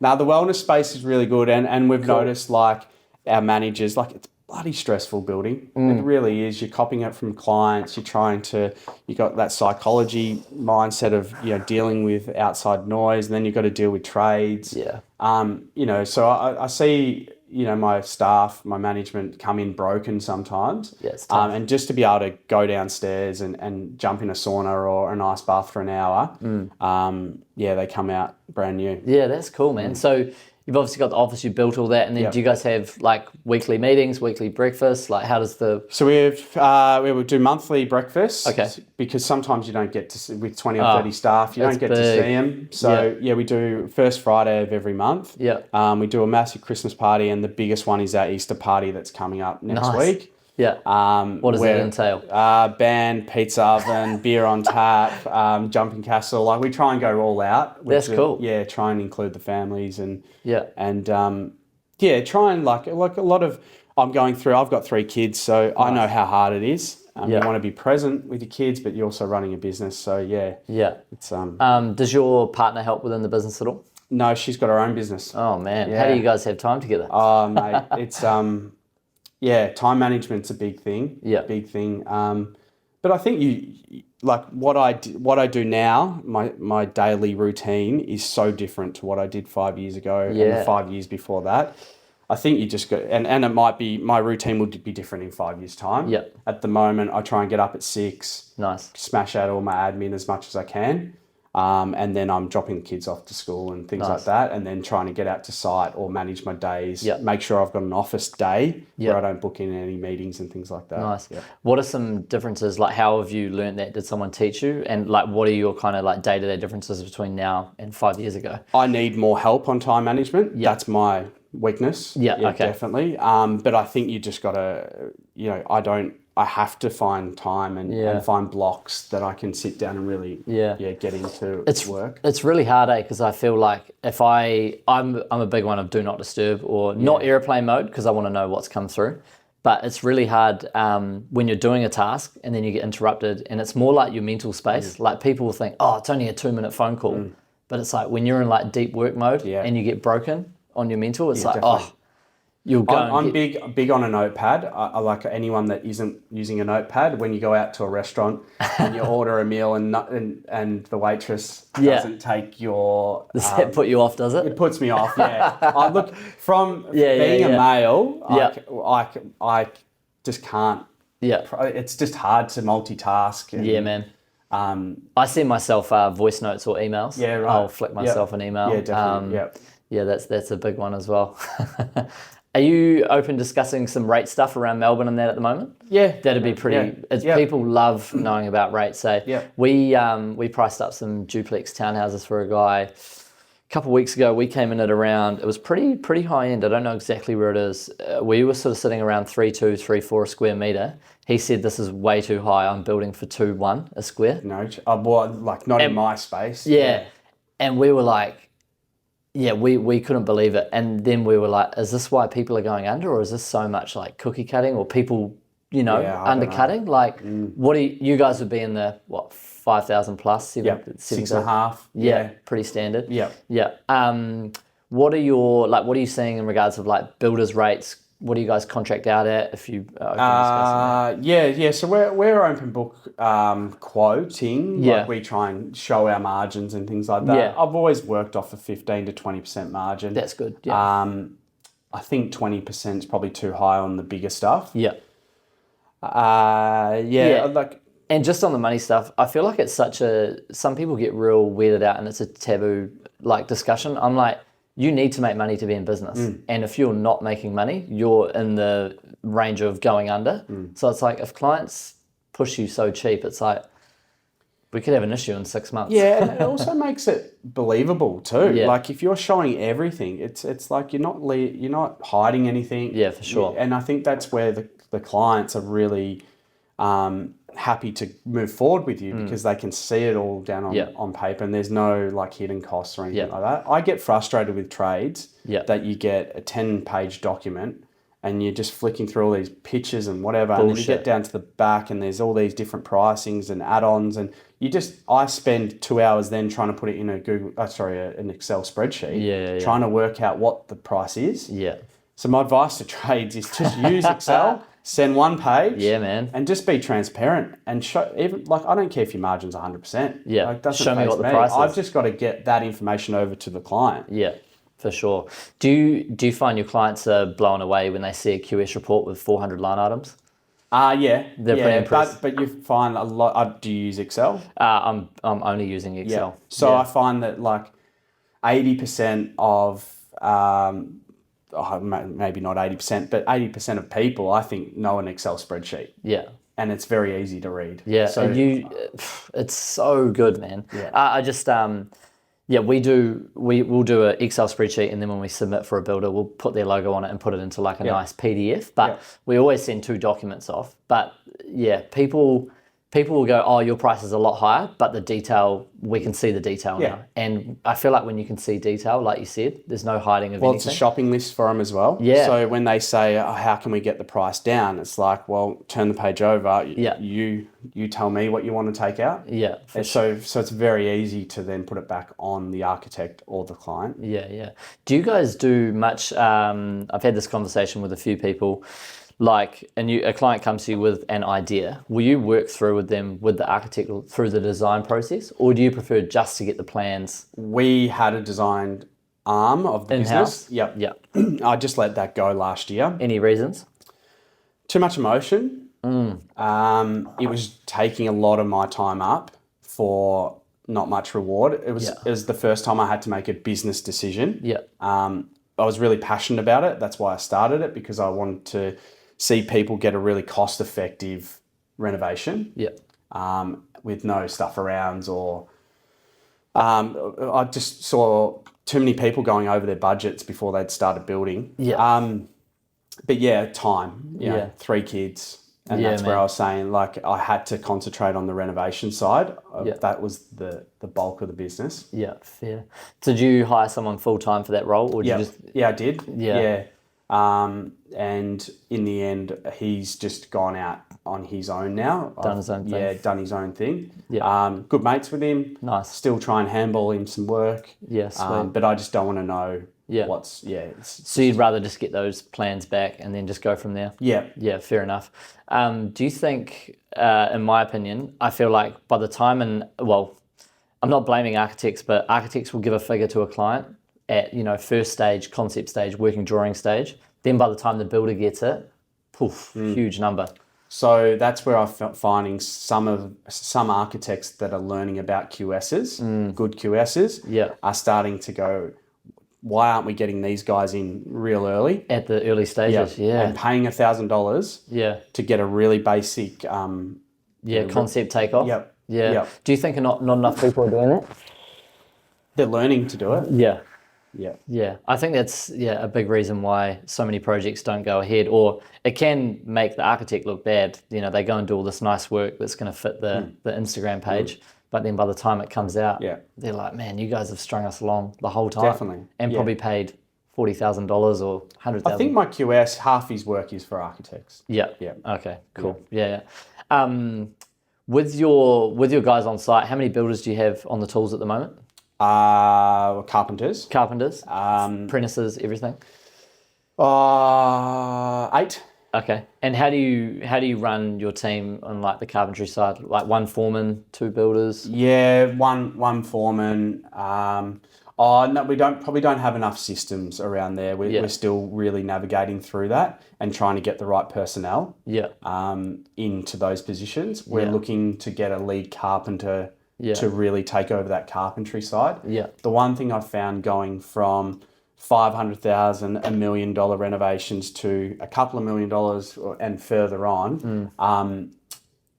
Speaker 1: Now, the wellness space is really good and we've noticed like our managers, like it's bloody stressful building. It really is. You're copying it from clients. You got that psychology mindset of, dealing with outside noise and then you've got to deal with trades. So I see, my staff, my management come in broken sometimes. And just to be able to go downstairs and jump in a sauna or an ice bath for an hour, they come out brand new.
Speaker 3: Yeah, that's cool, man. So you've obviously got the office, you built all that, and then do you guys have like weekly meetings, weekly breakfasts? Like how does the...
Speaker 1: So we would do monthly breakfasts. Okay. Because sometimes you don't get to, with 20 or 30 staff, you don't get to see them. So we do first Friday of every month. We do a massive Christmas party and the biggest one is our Easter party that's coming up next week.
Speaker 3: Yeah. What does that entail?
Speaker 1: Band, pizza oven, beer on tap, jumping castle. Like we try and go all out.
Speaker 3: That's cool.
Speaker 1: Yeah, try and include the families and
Speaker 3: yeah,
Speaker 1: try and like a lot of. I've got 3 kids, so I know how hard it is. You want to be present with your kids, but you're also running a business. So
Speaker 3: yeah.
Speaker 1: It's
Speaker 3: Does your partner help within the business at all?
Speaker 1: No, she's got her own business.
Speaker 3: Oh man, how do you guys have time together?
Speaker 1: Oh mate, it's time management's a big thing.
Speaker 3: Yeah,
Speaker 1: big thing. But I think you like what I do now. My daily routine is so different to what I did 5 years ago and the 5 years before that. I think you just go, and it might be, my routine will be different in 5 years' time.
Speaker 3: Yeah.
Speaker 1: At the moment, I try and get up at 6.
Speaker 3: Nice.
Speaker 1: Smash out all my admin as much as I can. And then I'm dropping the kids off to school and things like that. And then trying to get out to site or manage my days.
Speaker 3: Yep.
Speaker 1: Make sure I've got an office day where I don't book in any meetings and things like that.
Speaker 3: Nice.
Speaker 1: Yep.
Speaker 3: What are some differences? Like, how have you learned that? Did someone teach you? And like, what are your kind of like day-to-day differences between now and 5 years ago?
Speaker 1: I need more help on time management.
Speaker 3: Yep.
Speaker 1: That's my weakness.
Speaker 3: Yeah, okay.
Speaker 1: Definitely. But I think you just got to, I have to find time and find blocks that I can sit down and really get into work.
Speaker 3: It's really hard, because I feel like if I'm a big one of do not disturb or not airplane mode, because I want to know what's come through. But it's really hard when you're doing a task and then you get interrupted, and it's more like your mental space. Like people will think, oh, it's only a 2-minute phone call. But it's like when you're in like deep work mode and you get broken on your mental, it's like,
Speaker 1: definitely.
Speaker 3: you'll go.
Speaker 1: I'm big on a notepad. I like anyone that isn't using a notepad. When you go out to a restaurant and you order a meal and the waitress doesn't take your...
Speaker 3: Does that put you off, does it?
Speaker 1: It puts me off, I look, from being a male, I just can't...
Speaker 3: Yeah.
Speaker 1: It's just hard to multitask.
Speaker 3: Man. I send myself voice notes or emails.
Speaker 1: Yeah, right.
Speaker 3: I'll flick myself an email.
Speaker 1: Yeah, definitely.
Speaker 3: Yeah, that's a big one as well. Are you open discussing some rate stuff around Melbourne and that at the moment?
Speaker 1: Yeah.
Speaker 3: That'd be pretty... People love knowing about rates. So we priced up some duplex townhouses for a guy a couple of weeks ago. We came in at around... It was pretty high end. I don't know exactly where it is. We were sort of sitting around 3.2, 3.4 a square metre. He said, this is way too high. I'm building for 2.1 a square.
Speaker 1: No, not in my space.
Speaker 3: Yeah. And we were like... Yeah, we couldn't believe it. And then we were like, is this why people are going under, or is this so much like cookie cutting or people, undercutting? Like, what do you guys would be in the, 5,000 plus?
Speaker 1: 6.5.
Speaker 3: Yeah, pretty standard.
Speaker 1: Yeah.
Speaker 3: Yeah. What are you seeing in regards of like builders rates? What do you guys contract out at if you are open discussing?
Speaker 1: So we're open book quoting.
Speaker 3: Yeah.
Speaker 1: Like we try and show our margins and things like that.
Speaker 3: Yeah.
Speaker 1: I've always worked off a 15 to 20% margin.
Speaker 3: That's good. Yeah.
Speaker 1: I think 20% is probably too high on the bigger stuff.
Speaker 3: Yeah.
Speaker 1: Like,
Speaker 3: and just on the money stuff, I feel like it's some people get real weirded out and it's a taboo like discussion. I'm like, you need to make money to be in business. And if you're not making money, you're in the range of going under. So it's like, if clients push you so cheap, it's like, we could have an issue in 6 months.
Speaker 1: Yeah, and it also makes it believable too.
Speaker 3: Yeah.
Speaker 1: Like if you're showing everything, it's like you're not hiding anything.
Speaker 3: Yeah, for sure.
Speaker 1: And I think that's where the clients are really happy to move forward with you because they can see it all down on paper, and there's no like hidden costs or anything like that. I get frustrated with trades that you get a 10-page document and you're just flicking through all these pictures and whatever, and then you get down to the back and there's all these different pricings and add-ons, and I spend 2 hours then trying to put it in an Excel spreadsheet, trying to work out what the price is. Yeah. So my advice to trades is just use Excel. Send one page,
Speaker 3: man,
Speaker 1: and just be transparent and show. Even like, I don't care if your margin's 100%.
Speaker 3: Yeah,
Speaker 1: like, doesn't
Speaker 3: show me what the
Speaker 1: me.
Speaker 3: price is.
Speaker 1: I've just got to get that information over to the client.
Speaker 3: Yeah, for sure. Do you find your clients are blown away when they see a QS report with 400 line items?
Speaker 1: They're
Speaker 3: pretty impressed.
Speaker 1: But you find a lot. Do you use Excel?
Speaker 3: I'm only using Excel.
Speaker 1: Yeah. So I find that like 80% of maybe not 80%, but 80% of people, I think, know an Excel spreadsheet. Yeah. And it's very easy to read.
Speaker 3: Yeah.
Speaker 1: So
Speaker 3: and it's so good, man. Yeah. I just, Yeah, we'll do an Excel spreadsheet, and then when we submit for a builder, we'll put their logo on it and put it into like a nice PDF. But we always send 2 documents off. But yeah, people will go, oh, your price is a lot higher, but the detail, we can see the detail now. And I feel like when you can see detail, like you said, there's no hiding of anything.
Speaker 1: Well, it's a shopping list for them as well.
Speaker 3: Yeah.
Speaker 1: So when they say, oh, how can we get the price down? It's like, well, turn the page over. You tell me what you want to take out.
Speaker 3: Yeah.
Speaker 1: So it's very easy to then put it back on the architect or the client.
Speaker 3: Yeah. Do you guys do much, I've had this conversation with a few people, like a client comes to you with an idea. Will you work through with them with the architect through the design process, or do you prefer just to get the plans?
Speaker 1: We had a designed arm of the
Speaker 3: in-house?
Speaker 1: business.
Speaker 3: Yep.
Speaker 1: I just let that go last year.
Speaker 3: Any reasons?
Speaker 1: Too much emotion. It was taking a lot of my time up for not much reward. It was the first time I had to make a business decision.
Speaker 3: Yeah.
Speaker 1: I was really passionate about it. That's why I started it, because I wanted to see people get a really cost-effective renovation.
Speaker 3: Yeah.
Speaker 1: With no stuff arounds or I just saw too many people going over their budgets before they'd started building.
Speaker 3: Yeah.
Speaker 1: But yeah, time. You know, 3 kids. And that's where I was saying, like, I had to concentrate on the renovation side. That was the bulk of the business.
Speaker 3: Yeah, fair. So did you hire someone full-time for that role? Or did you just...
Speaker 1: Yeah, I did.
Speaker 3: Yeah.
Speaker 1: And in the end, he's just gone out on his own now.
Speaker 3: Done his own thing.
Speaker 1: Yeah, done his own thing.
Speaker 3: Yeah.
Speaker 1: Good mates with him.
Speaker 3: Nice.
Speaker 1: Still try and handball him some work.
Speaker 3: Yeah, sweet.
Speaker 1: But I just don't want to know what's...
Speaker 3: So you'd rather just get those plans back and then just go from there?
Speaker 1: Yeah.
Speaker 3: Yeah, fair enough. Do you think, in my opinion, I feel like by the time, I'm not blaming architects, but architects will give a figure to a client at, first stage, concept stage, working drawing stage. Then by the time the builder gets it, huge number.
Speaker 1: So that's where I'm finding some architects that are learning about QSs, good QSs, are starting to go, why aren't we getting these guys in real early?
Speaker 3: At the early stages,
Speaker 1: And paying $1,000 to get a really basic...
Speaker 3: concept takeoff.
Speaker 1: Yep.
Speaker 3: Yeah.
Speaker 1: Yep.
Speaker 3: Do you think not enough people are doing that?
Speaker 1: They're learning to do it.
Speaker 3: Yeah.
Speaker 1: Yeah.
Speaker 3: Yeah. I think that's a big reason why so many projects don't go ahead, or it can make the architect look bad. They go and do all this nice work that's going to fit the Instagram page. But then by the time it comes out, they're like, man, you guys have strung us along the whole time.
Speaker 1: Definitely.
Speaker 3: And probably paid $40,000 or $100,000.
Speaker 1: I think my QS, half his work is for architects.
Speaker 3: Yeah. Okay, cool. Yeah. With your guys on site, how many builders do you have on the tools at the moment?
Speaker 1: Carpenters.
Speaker 3: Apprentices, everything?
Speaker 1: 8.
Speaker 3: Okay. And how do you run your team on like the carpentry side? Like 1 foreman, 2 builders?
Speaker 1: Yeah, one foreman. No, we probably don't have enough systems around there. We're still really navigating through that and trying to get the right personnel into those positions. We're looking to get a lead carpenter to really take over that carpentry side.
Speaker 3: Yeah.
Speaker 1: The one thing I've found going from $500,000, $1 million renovations to a couple of $1 million and further on,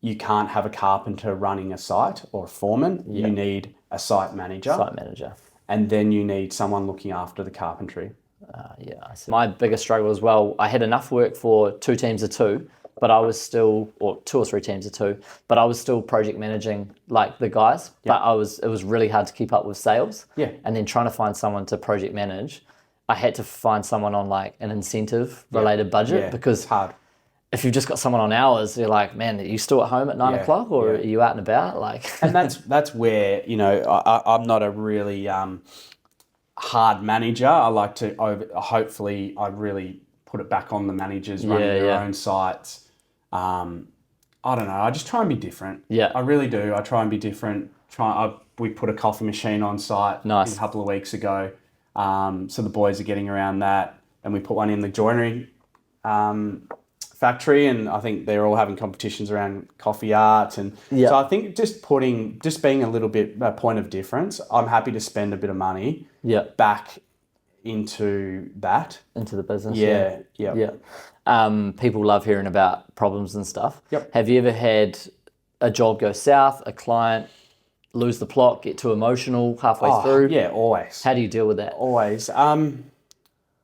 Speaker 1: you can't have a carpenter running a site or a foreman. Yeah. You need a site manager. And then you need someone looking after the carpentry.
Speaker 3: I see. My biggest struggle as well, I had enough work for 2 teams of 2, but I was still, or 2 or 3 teams of 2, but I was still project managing like the guys, but it was really hard to keep up with sales.
Speaker 1: Yeah.
Speaker 3: And then trying to find someone to project manage, I had to find someone on like an incentive related budget because
Speaker 1: it's hard.
Speaker 3: If you've just got someone on hours, you're like, man, are you still at home at 9 o'clock or are you out and about? Like,
Speaker 1: and that's where, I'm not a really hard manager. I like to, hopefully I really put it back on the managers running their own sites. I don't know. I just try and be different.
Speaker 3: Yeah.
Speaker 1: I really do. I try and be different. We put a coffee machine on site a couple of weeks ago. So the boys are getting around that, and we put one in the joinery factory, and I think they're all having competitions around coffee art, and so I think just being a little bit a point of difference. I'm happy to spend a bit of money back into
Speaker 3: the business. People love hearing about problems and stuff.
Speaker 1: Yep.
Speaker 3: Have you ever had a job go south, a client lose the plot, get too emotional halfway
Speaker 1: Oh,
Speaker 3: through?
Speaker 1: yeah, always.
Speaker 3: How do you deal with that?
Speaker 1: Always.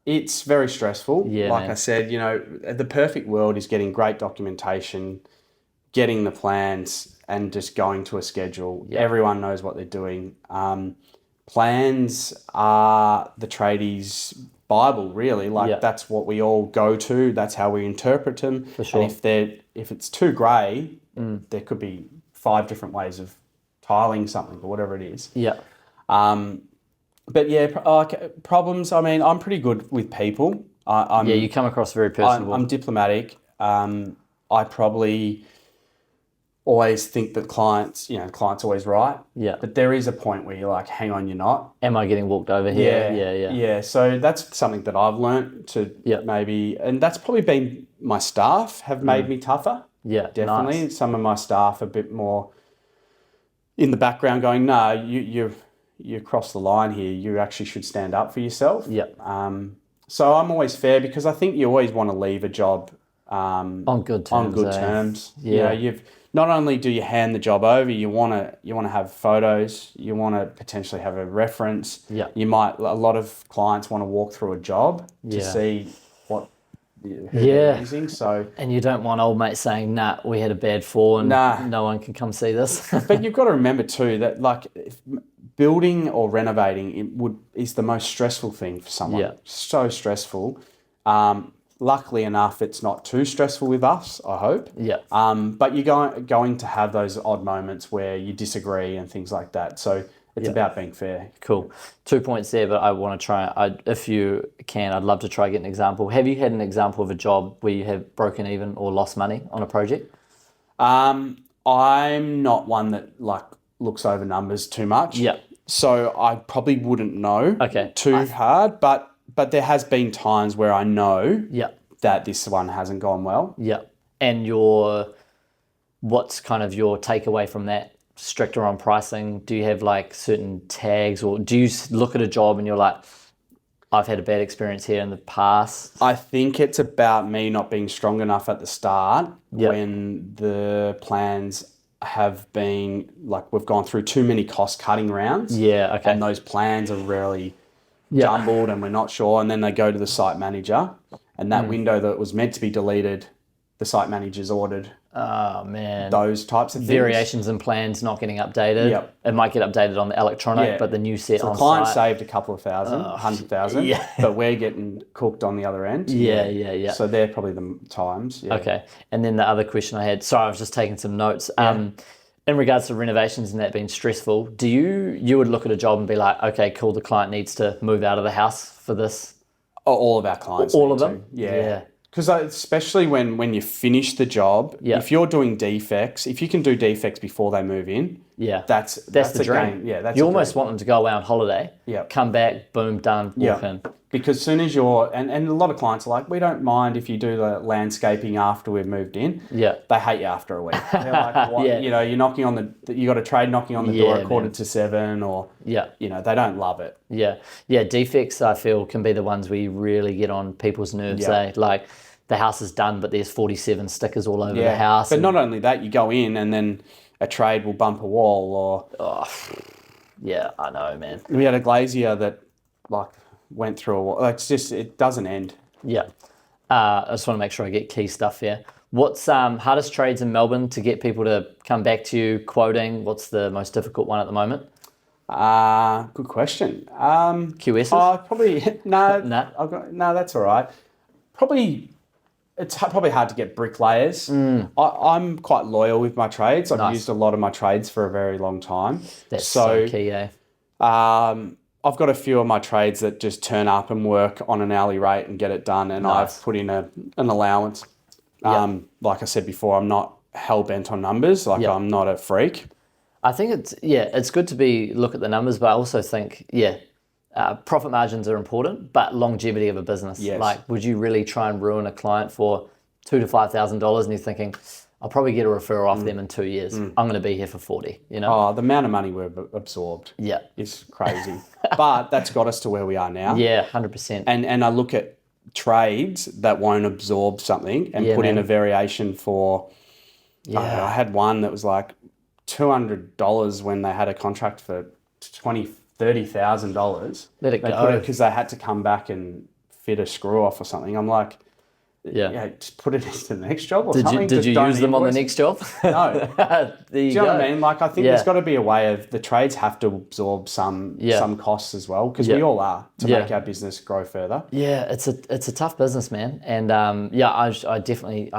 Speaker 1: It's very stressful.
Speaker 3: Yeah,
Speaker 1: like
Speaker 3: man.
Speaker 1: I said, the perfect world is getting great documentation, getting the plans, and just going to a schedule.
Speaker 3: Yeah.
Speaker 1: Everyone knows what they're doing. Plans are the tradies' Bible, really. Like
Speaker 3: Yeah.
Speaker 1: that's what we all go to. That's how we interpret them.
Speaker 3: For sure.
Speaker 1: And if it's too grey, there could be 5 different ways of tiling something or whatever it is.
Speaker 3: Yeah.
Speaker 1: But yeah, problems. I mean, I'm pretty good with people. I'm
Speaker 3: You come across very personable.
Speaker 1: I'm diplomatic. I probably always think that clients always right.
Speaker 3: Yeah.
Speaker 1: But there is a point where you're like, hang on, you're not.
Speaker 3: Am I getting walked over here? Yeah.
Speaker 1: Yeah. So that's something that I've learnt to maybe, and that's probably been my staff have made me tougher.
Speaker 3: Yeah,
Speaker 1: Definitely.
Speaker 3: nice.
Speaker 1: Some of my staff are a bit more in the background going, no, you crossed the line here. You actually should stand up for yourself.
Speaker 3: Yeah.
Speaker 1: So I'm always fair because I think you always want to leave a job
Speaker 3: On good terms.
Speaker 1: on good terms.
Speaker 3: Yeah.
Speaker 1: You've not only do you hand the job over, you want to have photos. You want to potentially have a reference.
Speaker 3: Yeah.
Speaker 1: A lot of clients want to walk through a job to
Speaker 3: Yeah.
Speaker 1: see who they're using. So.
Speaker 3: And you don't want old mates saying, nah, we had a bad fall and no one can come see this.
Speaker 1: But you've got to remember too that if building or renovating is the most stressful thing for someone.
Speaker 3: Yeah.
Speaker 1: So stressful. Luckily enough, it's not too stressful with us, I hope.
Speaker 3: Yeah.
Speaker 1: But you're going to have those odd moments where you disagree and things like that. So it's about being fair.
Speaker 3: Cool. 2 points there, but I want to try, if you can, I'd love to try get an example. Have you had an example of a job where you have broken even or lost money on a project?
Speaker 1: I'm not one that looks over numbers too much.
Speaker 3: Yeah.
Speaker 1: So I probably wouldn't know too hard, but there has been times where I know that this one hasn't gone well.
Speaker 3: Yeah. And what's kind of your takeaway from that? Stricter on pricing? Do you have certain tags, or do you look at a job and you're like, I've had a bad experience here in the past?
Speaker 1: I think it's about me not being strong enough at the start when the plans have been we've gone through too many cost cutting rounds.
Speaker 3: Yeah, okay.
Speaker 1: And those plans are really jumbled and we're not sure. And then they go to the site manager and that window that was meant to be deleted, the site manager's ordered.
Speaker 3: Oh, man.
Speaker 1: Those types of things.
Speaker 3: Variations in plans not getting updated.
Speaker 1: Yep.
Speaker 3: It might get updated on the electronic, but the new set on
Speaker 1: the client
Speaker 3: site.
Speaker 1: saved a couple of thousand, 100,000, but we're getting cooked on the other end.
Speaker 3: Yeah.
Speaker 1: So they're probably the times. Yeah.
Speaker 3: Okay. And then the other question I had, sorry, I was just taking some notes. In regards to renovations and that being stressful, do you would look at a job and be like, okay, cool, the client needs to move out of the house for this?
Speaker 1: All of our clients.
Speaker 3: All of them?
Speaker 1: Yeah. Because especially when you finish the job, if you're doing defects, if you can do defects before they move in, that's
Speaker 3: the dream.
Speaker 1: Game. Yeah, that's
Speaker 3: you almost want them to go away on holiday, come back, boom, done, walk in.
Speaker 1: Because as soon as you're, and a lot of clients are like, we don't mind if you do the landscaping after we've moved in.
Speaker 3: Yeah.
Speaker 1: They hate you after a week. They're like, what? You're knocking on you got a trade knocking on the door at 6:45 or, they don't love it.
Speaker 3: Yeah. Yeah, defects I feel can be the ones where you really get on people's nerves, Like, the house is done, but there's 47 stickers all over the house.
Speaker 1: But not only that, you go in and then a trade will bump a wall or...
Speaker 3: Yeah, I know, man.
Speaker 1: We had a glazier that went through a wall. It's just, it doesn't end.
Speaker 3: Yeah. I just want to make sure I get key stuff here. What's hardest trades in Melbourne to get people to come back to you quoting? What's the most difficult one at the moment?
Speaker 1: Good question.
Speaker 3: QSs?
Speaker 1: Probably, no, that's all right. It's probably hard to get bricklayers. I'm quite loyal with my trades. I've used a lot of my trades for a very long time.
Speaker 3: That's so key, eh?
Speaker 1: I've got a few of my trades that just turn up and work on an hourly rate and get it done, and I've put in an allowance. Like I said before, I'm not hell-bent on numbers. I'm not a freak.
Speaker 3: I think it's good to look at the numbers, but I also think, profit margins are important, but longevity of a business.
Speaker 1: Yes.
Speaker 3: Would you really try and ruin a client for $2,000 to $5,000 and you're thinking, I'll probably get a referral off them in 2 years. I'm going to be here for 40,
Speaker 1: Oh, the amount of money we've absorbed is crazy. But that's got us to where we are now.
Speaker 3: Yeah, 100%.
Speaker 1: And I look at trades that won't absorb something and put in a variation for... I had one that was $200 when they had a contract for $30,000.
Speaker 3: Let it go.
Speaker 1: Because they had to come back and fit a screw off or something. I'm like, yeah, just put it into the next job or something.
Speaker 3: Did you use them on the next job?
Speaker 1: No. Do you know what I mean? Like, I think there's got to be a way of the trades have to absorb some costs as well, because we all are, to make our business grow further.
Speaker 3: Yeah, it's a tough business, man. And I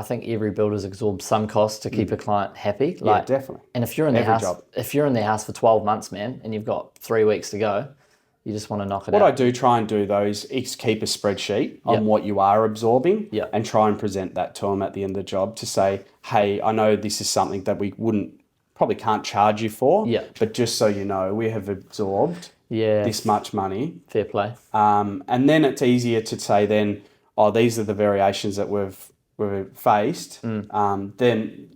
Speaker 3: think every builder's absorbed some costs to keep a client happy. Like,
Speaker 1: definitely.
Speaker 3: And if you're in their house for 12 months, man, and you've got 3 weeks to go, you just want to knock it out.
Speaker 1: What I do try and do, though, is keep a spreadsheet on what you are absorbing and try and present that to them at the end of the job to say, hey, I know this is something that we probably can't charge you for, but just so you know, we have absorbed this much money.
Speaker 3: Fair play.
Speaker 1: And then it's easier to say then, these are the variations that we've faced. Then,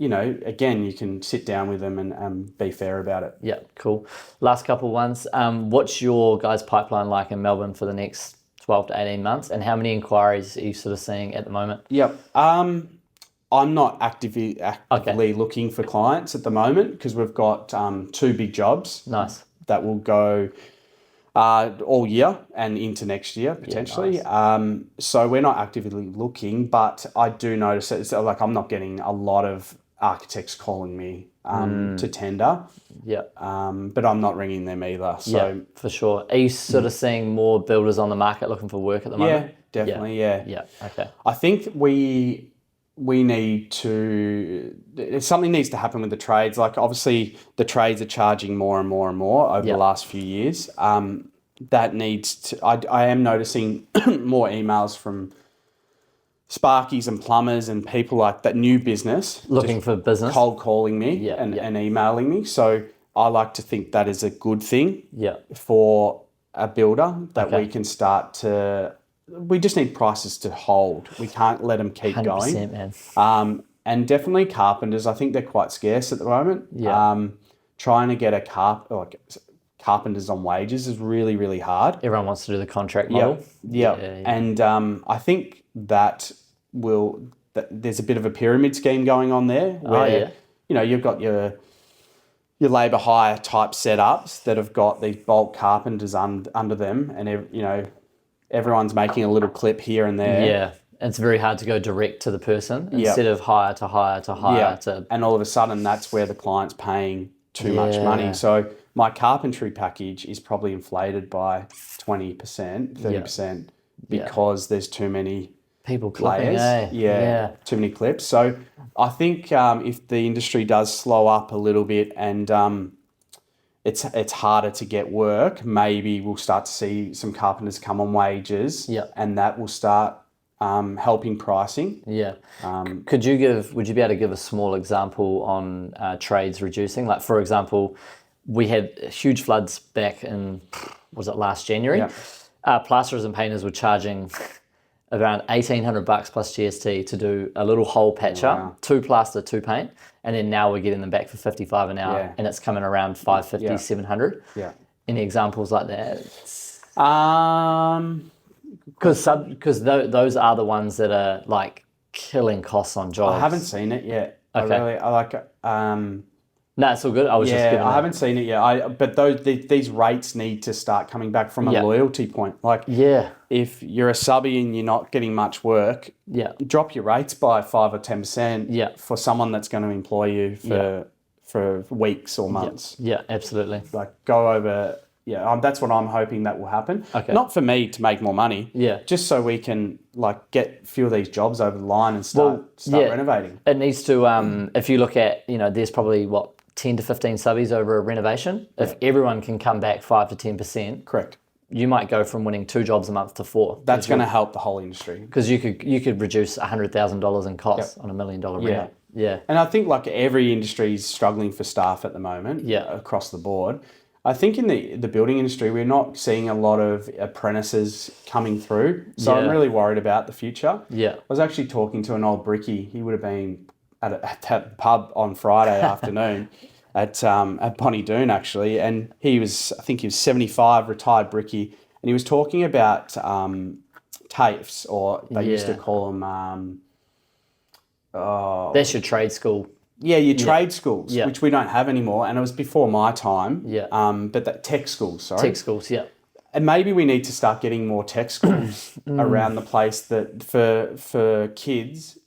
Speaker 1: again, you can sit down with them and be fair about it.
Speaker 3: Yeah, cool. Last couple ones. What's your guys' pipeline like in Melbourne for the next 12 to 18 months? And how many inquiries are you sort of seeing at the moment?
Speaker 1: Yep. I'm not actively looking for clients at the moment, because we've got 2 big jobs.
Speaker 3: Nice.
Speaker 1: That will go all year and into next year potentially.
Speaker 3: Yeah, nice.
Speaker 1: So we're not actively looking, but I do notice it's like I'm not getting a lot of architects calling me to tender.
Speaker 3: Yeah.
Speaker 1: But I'm not ringing them either. So
Speaker 3: for sure. Are you sort of seeing more builders on the market looking for work at the moment?
Speaker 1: Yeah, definitely. Yeah.
Speaker 3: Okay.
Speaker 1: I think we need to, something needs to happen with the trades. Like, obviously the trades are charging more and more and more over the last few years. That needs to, I am noticing more emails from sparkies and plumbers and people like that, new business.
Speaker 3: Looking for business.
Speaker 1: Cold calling me and emailing me. So I like to think that is a good thing for a builder, that we can start to, we just need prices to hold. We can't let them keep
Speaker 3: 100%,
Speaker 1: going.
Speaker 3: Man.
Speaker 1: And definitely carpenters, I think they're quite scarce at the moment.
Speaker 3: Yeah.
Speaker 1: Trying to get carpenters on wages is really, really hard.
Speaker 3: Everyone wants to do the contract model.
Speaker 1: Yeah. And I think that there's a bit of a pyramid scheme going on there where, you've got your labour hire type setups that have got these bulk carpenters under them, and everyone's making a little clip here and there.
Speaker 3: Yeah. It's very hard to go direct to the person instead of hire to hire to hire to.
Speaker 1: And all of a sudden, that's where the client's paying too much money. So my carpentry package is probably inflated by 20%, 30% because there's too many
Speaker 3: people
Speaker 1: players.
Speaker 3: Clipping,
Speaker 1: too many clips. So I think if the industry does slow up a little bit and it's harder to get work, maybe we'll start to see some carpenters come on wages, and that will start helping pricing.
Speaker 3: Yeah. Would you be able to give a small example on trades reducing? Like, for example, we had huge floods back in, was it last January? Plasterers and painters were charging around $1,800 plus GST to do a little hole patch up, 2 plaster, 2 paint, and then now we're getting them back for $55 an hour, and it's coming around $550, $700.
Speaker 1: Yeah.
Speaker 3: Any examples like that? Because those are the ones that are like killing costs on jobs.
Speaker 1: I haven't seen it yet.
Speaker 3: Okay.
Speaker 1: I like it.
Speaker 3: No, it's all good. I was just giving
Speaker 1: I haven't seen it yet. But these rates need to start coming back from a loyalty point. Like, if you're a subby and you're not getting much work, drop your rates by 5 or 10% for someone that's going to employ you for weeks or months.
Speaker 3: Yeah, absolutely.
Speaker 1: Like, go over. Yeah, that's what I'm hoping that will happen. Okay. Not for me to make more money. Yeah. Just so we can get a few of these jobs over the line and start renovating.
Speaker 3: It needs to. If you look at, there's probably 10 to 15 subbies over a renovation. If everyone can come back 5 to 10%,
Speaker 1: correct,
Speaker 3: you might go from winning 2 jobs a month to 4.
Speaker 1: That's going to help the whole industry,
Speaker 3: because you could reduce $100,000 in costs on $1 million reno. Yeah.
Speaker 1: And I think every industry is struggling for staff at the moment. Across the board. I think in the building industry, we're not seeing a lot of apprentices coming through. So I'm really worried about the future. Yeah. I was actually talking to an old brickie. He would have been at that pub on Friday afternoon at Bonnie Doon, actually. And I think he was 75, retired brickie. And he was talking about TAFEs, or they used to call them...
Speaker 3: that's your trade school.
Speaker 1: your trade schools,
Speaker 3: Yeah.
Speaker 1: which we don't have anymore, and it was before my time.
Speaker 3: Yeah.
Speaker 1: But that tech schools, sorry.
Speaker 3: Tech schools, yeah.
Speaker 1: And maybe we need to start getting more tech schools around the place that for kids